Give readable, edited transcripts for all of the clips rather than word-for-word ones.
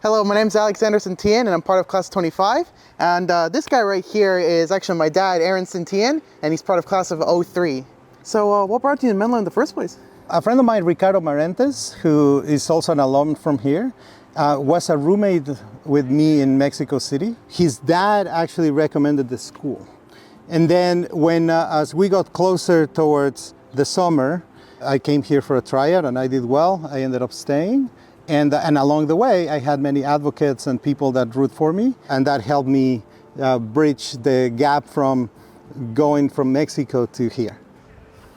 Hello, my name is Alexander Santillan, and I'm part of class 25. And this guy right here is actually my dad, Aaron Santillan, and he's part of class of '03. So what brought you to Menlo in the first place? A friend of mine, Ricardo Marentes, who is also an alum from here, was a roommate with me in Mexico City. His dad actually recommended the school. And then as we got closer towards the summer, I came here for a tryout and I did well. I ended up staying. And along the way, I had many advocates and people that root for me. And that helped me bridge the gap from going from Mexico to here.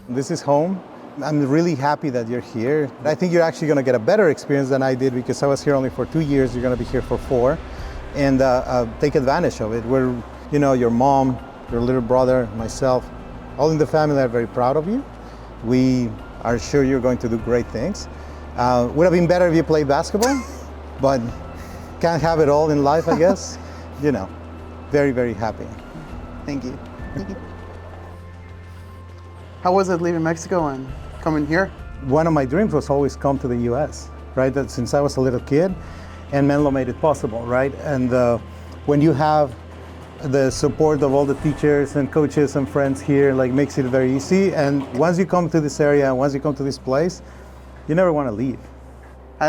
This is home. I'm really happy that you're here. I think you're actually going to get a better experience than I did because I was here only for 2 years. You're going to be here for 4. And take advantage of it. Your mom, your little brother, myself, all in the family are very proud of you. We are sure you're going to do great things. Would have been better if you played basketball, but can't have it all in life, I guess. Very, very happy. Thank you. How was it leaving Mexico and coming here? One of my dreams was always come to the U.S., right? That since I was a little kid, and Menlo made it possible, right? And when you have the support of all the teachers and coaches and friends here, makes it very easy. And once you come to this area, once you come to this place, you never want to leave.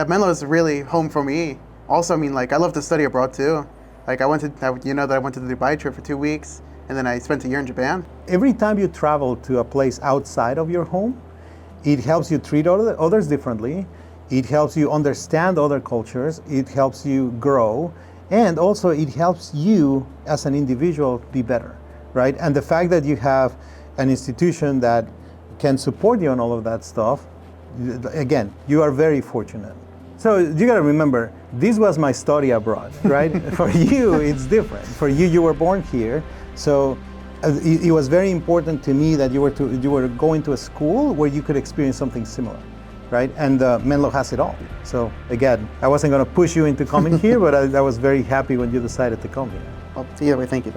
Menlo is really home for me. Also, I love to study abroad too. I went to the Dubai trip for 2 weeks, and then I spent a year in Japan. Every time you travel to a place outside of your home, it helps you treat others differently. It helps you understand other cultures. It helps you grow. And also it helps you as an individual be better, right? And the fact that you have an institution that can support you on all of that stuff, again, you are very fortunate. So you got to remember, this was my study abroad, right? For you, it's different. For you, you were born here. So it was very important to me that you were going to a school where you could experience something similar, right? And Menlo has it all. So again, I wasn't going to push you into coming here, but I was very happy when you decided to come here. Well, either way, thank you.